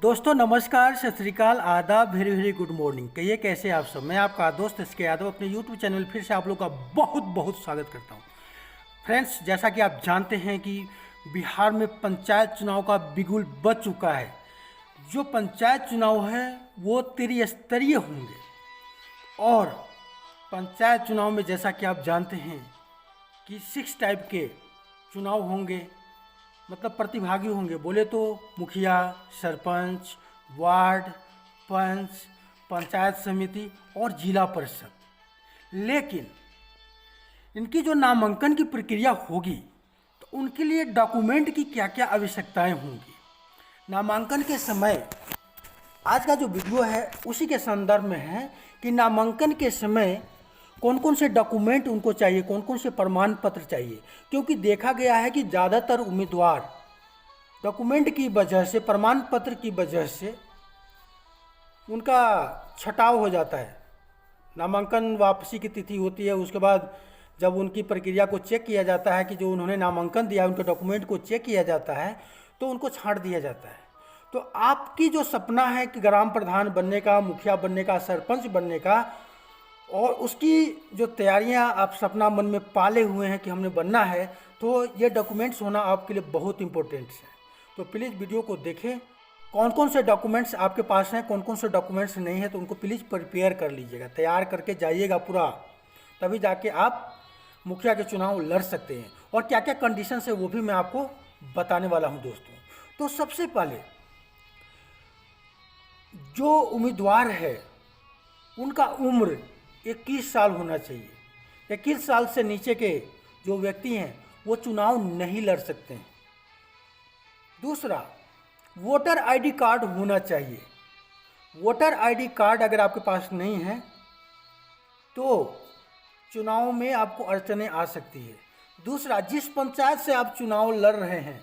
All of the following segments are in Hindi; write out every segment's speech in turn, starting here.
दोस्तों नमस्कार, सत श्री अकाल, आदाब, वेरी वेरी गुड मॉर्निंग। कहिए कैसे आप सब। मैं आपका दोस्त एसके यादव अपने यूट्यूब चैनल फिर से आप लोग का बहुत बहुत स्वागत करता हूं। फ्रेंड्स, जैसा कि आप जानते हैं कि बिहार में पंचायत चुनाव का बिगुल बज चुका है। जो पंचायत चुनाव है वो त्रिस्तरीय होंगे और पंचायत चुनाव में जैसा कि आप जानते हैं कि 6 टाइप के चुनाव होंगे, मतलब प्रतिभागी होंगे। बोले तो मुखिया, सरपंच, वार्ड, पंच, पंचायत समिति और जिला परिषद। लेकिन इनकी जो नामांकन की प्रक्रिया होगी तो उनके लिए डॉक्यूमेंट की क्या क्या आवश्यकताएं होंगी। नामांकन के समय आज का जो वीडियो है उसी के संदर्भ में है कि नामांकन के समय कौन कौन से डॉक्यूमेंट उनको चाहिए, कौन कौन से प्रमाण पत्र चाहिए। क्योंकि देखा गया है कि ज़्यादातर उम्मीदवार डॉक्यूमेंट की वजह से, प्रमाण पत्र की वजह से उनका छटाव हो जाता है। नामांकन वापसी की तिथि होती है, उसके बाद जब उनकी प्रक्रिया को चेक किया जाता है कि जो उन्होंने नामांकन दिया उनके डॉक्यूमेंट को चेक किया जाता है तो उनको छांट दिया जाता है। तो आपकी जो सपना है कि ग्राम प्रधान बनने का, मुखिया बनने का, सरपंच बनने का, और उसकी जो तैयारियां आप सपना मन में पाले हुए हैं कि हमने बनना है, तो ये डॉक्यूमेंट्स होना आपके लिए बहुत इंपॉर्टेंट है। तो प्लीज़ वीडियो को देखें, कौन कौन से डॉक्यूमेंट्स आपके पास हैं, कौन कौन से डॉक्यूमेंट्स नहीं है, तो उनको प्लीज़ प्रिपेयर कर लीजिएगा, तैयार करके जाइएगा पूरा, तभी जाके आप मुखिया के चुनाव लड़ सकते हैं। और क्या क्या कंडीशन है वो भी मैं आपको बताने वाला हूँ दोस्तों। तो सबसे पहले जो उम्मीदवार है उनका उम्र 21 साल होना चाहिए। 21 साल से नीचे के जो व्यक्ति हैं वो चुनाव नहीं लड़ सकते हैं। दूसरा, वोटर आईडी कार्ड होना चाहिए। वोटर आईडी कार्ड अगर आपके पास नहीं है तो चुनाव में आपको अड़चनें आ सकती है। दूसरा, जिस पंचायत से आप चुनाव लड़ रहे हैं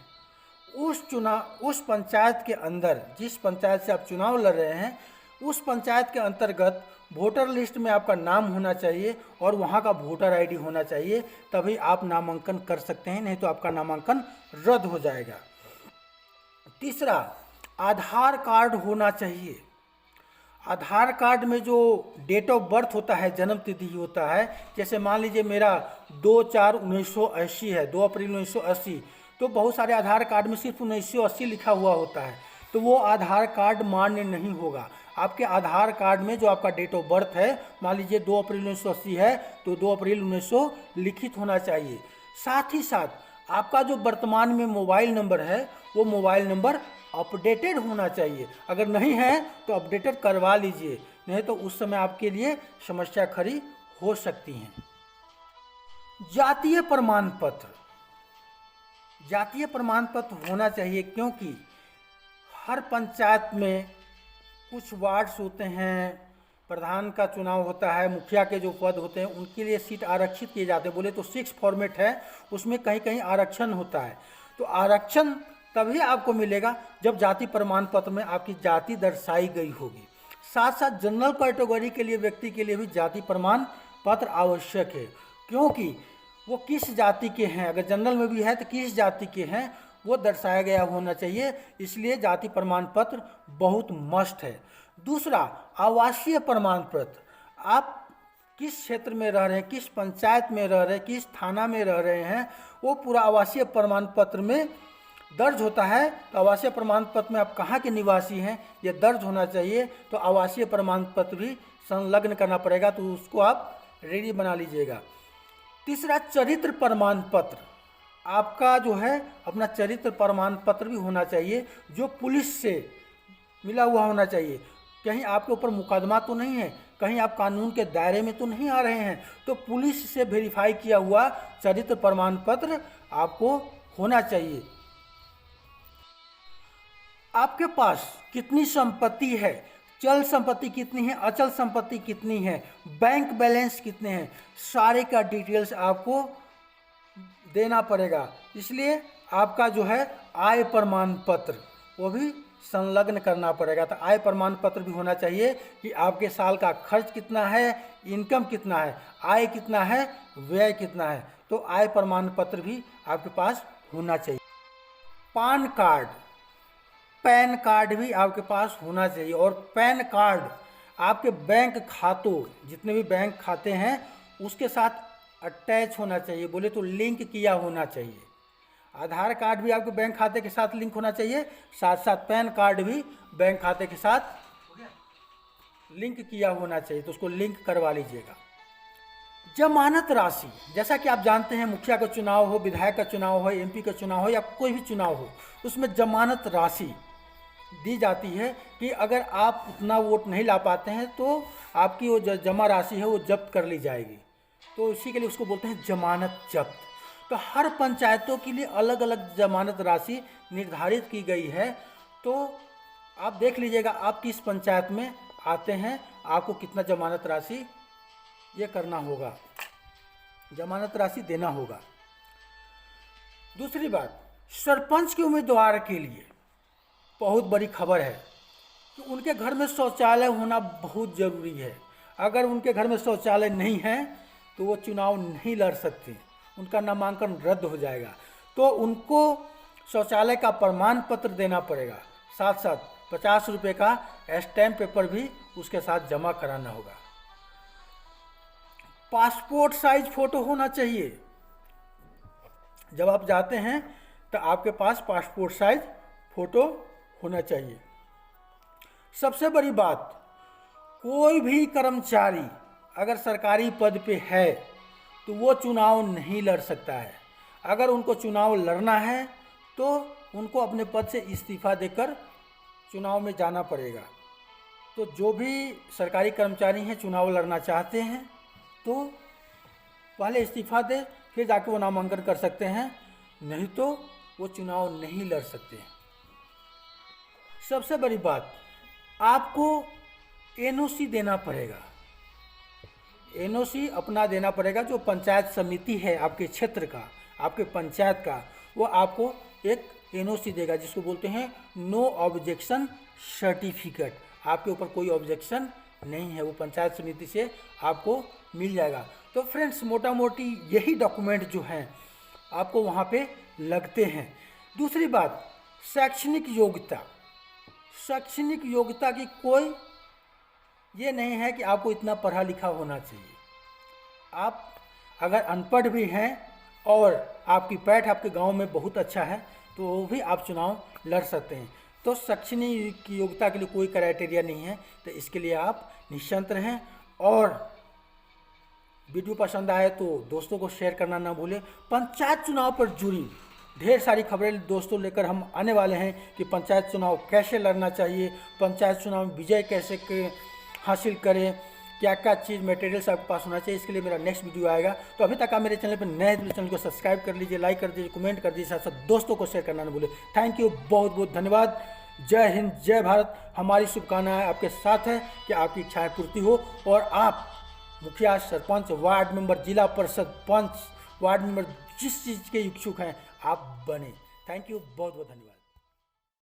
उस पंचायत के अंदर, जिस पंचायत से आप चुनाव लड़ रहे हैं उस पंचायत के अंतर्गत वोटर लिस्ट में आपका नाम होना चाहिए और वहाँ का वोटर आईडी होना चाहिए, तभी आप नामांकन कर सकते हैं, नहीं तो आपका नामांकन रद्द हो जाएगा। तीसरा, आधार कार्ड होना चाहिए। आधार कार्ड में जो डेट ऑफ बर्थ होता है, जन्म तिथि होता है, जैसे मान लीजिए मेरा 2/4/1980 है, 2 अप्रैल 1980, तो बहुत सारे आधार कार्ड में सिर्फ 1980 लिखा हुआ होता है, तो वो आधार कार्ड मान्य नहीं होगा। आपके आधार कार्ड में जो आपका डेट ऑफ बर्थ है, मान लीजिए 2 अप्रैल 1980 है तो 2 अप्रैल 1900 लिखित होना चाहिए। साथ ही साथ आपका जो वर्तमान में मोबाइल नंबर है वो मोबाइल नंबर अपडेटेड होना चाहिए। अगर नहीं है तो अपडेटेड करवा लीजिए, नहीं तो उस समय आपके लिए समस्या खड़ी हो सकती हैं। जातीय प्रमाण पत्र, जातीय प्रमाण पत्र होना चाहिए, क्योंकि हर पंचायत में कुछ वार्ड्स होते हैं, प्रधान का चुनाव होता है, मुखिया के जो पद होते हैं उनके लिए सीट आरक्षित किए जाते हैं। बोले तो 6 फॉर्मेट है, उसमें कहीं कहीं आरक्षण होता है। तो आरक्षण तभी आपको मिलेगा जब जाति प्रमाण पत्र में आपकी जाति दर्शाई गई होगी। साथ साथ जनरल कैटेगरी के लिए व्यक्ति के लिए भी जाति प्रमाण पत्र आवश्यक है, क्योंकि वो किस जाति के हैं, अगर जनरल में भी है तो किस जाति के हैं वो दर्शाया गया होना चाहिए, इसलिए जाति प्रमाण पत्र बहुत मस्ट है। दूसरा, आवासीय प्रमाण पत्र। आप किस क्षेत्र में रह रहे हैं, किस पंचायत में रह रहे हैं, किस थाना में रह रहे हैं, वो पूरा आवासीय प्रमाण पत्र में दर्ज होता है। तो आवासीय प्रमाण पत्र में आप कहाँ के निवासी हैं ये दर्ज होना चाहिए, तो आवासीय प्रमाण पत्र भी संलग्न करना पड़ेगा, तो उसको आप रेडी बना लीजिएगा। तीसरा, चरित्र प्रमाण पत्र। आपका जो है अपना चरित्र प्रमाण पत्र भी होना चाहिए, जो पुलिस से मिला हुआ होना चाहिए। कहीं आपके ऊपर मुकदमा तो नहीं है, कहीं आप कानून के दायरे में तो नहीं आ रहे हैं, तो पुलिस से वेरीफाई किया हुआ चरित्र प्रमाण पत्र आपको होना चाहिए। आपके पास कितनी संपत्ति है, चल संपत्ति कितनी है, अचल संपत्ति कितनी है, बैंक बैलेंस कितने हैं, सारे का डिटेल्स आपको देना पड़ेगा। इसलिए आपका जो है आय प्रमाण पत्र वो भी संलग्न करना पड़ेगा। तो आय प्रमाण पत्र भी होना चाहिए कि आपके साल का खर्च कितना है, इनकम कितना है, आय कितना है, व्यय कितना है, तो आय प्रमाण पत्र भी आपके पास होना चाहिए। पान कार्ड, पैन कार्ड भी आपके पास होना चाहिए। और पैन कार्ड आपके बैंक खातों, जितने भी बैंक खाते हैं उसके साथ अटैच होना चाहिए, बोले तो लिंक किया होना चाहिए। आधार कार्ड भी आपके बैंक खाते के साथ लिंक होना चाहिए, साथ साथ पैन कार्ड भी बैंक खाते के साथ लिंक किया होना चाहिए, तो उसको लिंक करवा लीजिएगा। जमानत राशि, जैसा कि आप जानते हैं मुखिया का चुनाव हो, विधायक का चुनाव हो, एमपी का चुनाव हो या कोई भी चुनाव हो, उसमें जमानत राशि दी जाती है कि अगर आप उतना वोट नहीं ला पाते हैं तो आपकी वो जमा राशि है वो जब्त कर ली जाएगी। तो इसी के लिए उसको बोलते हैं जमानत जब्त। तो हर पंचायतों के लिए अलग अलग जमानत राशि निर्धारित की गई है। तो आप देख लीजिएगा आप किस पंचायत में आते हैं, आपको कितना जमानत राशि ये करना होगा, जमानत राशि देना होगा। दूसरी बात, सरपंच के उम्मीदवार के लिए बहुत बड़ी खबर है कि उनके घर में शौचालय होना बहुत ज़रूरी है। अगर उनके घर में शौचालय नहीं है तो वो चुनाव नहीं लड़ सकते, उनका नामांकन रद्द हो जाएगा। तो उनको शौचालय का प्रमाण पत्र देना पड़ेगा, साथ साथ 50 रुपये का स्टैम्प पेपर भी उसके साथ जमा कराना होगा। पासपोर्ट साइज फ़ोटो होना चाहिए। जब आप जाते हैं तो आपके पास पासपोर्ट साइज फ़ोटो होना चाहिए। सबसे बड़ी बात, कोई भी कर्मचारी अगर सरकारी पद पे है तो वो चुनाव नहीं लड़ सकता है। अगर उनको चुनाव लड़ना है तो उनको अपने पद से इस्तीफ़ा देकर चुनाव में जाना पड़ेगा। तो जो भी सरकारी कर्मचारी हैं चुनाव लड़ना चाहते हैं तो पहले इस्तीफ़ा दें, फिर जाके वो नामांकन कर सकते हैं, नहीं तो वो चुनाव नहीं लड़ सकते हैं। सबसे बड़ी बात, आपको एनओसी देना पड़ेगा। एनओसी अपना देना पड़ेगा। जो पंचायत समिति है आपके क्षेत्र का, आपके पंचायत का, वो आपको एक एनओसी देगा जिसको बोलते हैं नो ऑब्जेक्शन सर्टिफिकेट। आपके ऊपर कोई ऑब्जेक्शन नहीं है, वो पंचायत समिति से आपको मिल जाएगा। तो फ्रेंड्स, मोटा मोटी यही डॉक्यूमेंट जो हैं आपको वहाँ पे लगते हैं। दूसरी बात, शैक्षणिक योग्यता। शैक्षणिक योग्यता की कोई ये नहीं है कि आपको इतना पढ़ा लिखा होना चाहिए। आप अगर अनपढ़ भी हैं और आपकी पैठ आपके गांव में बहुत अच्छा है तो वो भी आप चुनाव लड़ सकते हैं। तो शैक्षणिक योग्यता के लिए कोई क्राइटेरिया नहीं है, तो इसके लिए आप निश्चिंत रहें। और वीडियो पसंद आए तो दोस्तों को शेयर करना ना भूलें। पंचायत चुनाव पर जुड़ी ढेर सारी खबरें दोस्तों लेकर हम आने वाले हैं कि पंचायत चुनाव कैसे लड़ना चाहिए, पंचायत चुनाव में विजय कैसे हासिल करें, क्या क्या चीज़ मटेरियल्स आपके पास होना चाहिए, इसके लिए मेरा नेक्स्ट वीडियो आएगा। तो अभी तक आप मेरे चैनल पर नए हैं तो चैनल को सब्सक्राइब कर लीजिए, लाइक कर दीजिए, कमेंट कर दीजिए, साथ साथ दोस्तों को शेयर करना ना भूलें। थैंक यू, बहुत बहुत धन्यवाद। जय हिंद, जय भारत। हमारी शुभकामनाएं आपके साथ है कि आपकी इच्छाएं पूर्ति हो और आप मुखिया, सरपंच, वार्ड मेंबर, जिला परिषद, पंच, वार्ड मेंबर, जिस चीज़ के इच्छुक हैं आप बने। थैंक यू, बहुत बहुत धन्यवाद।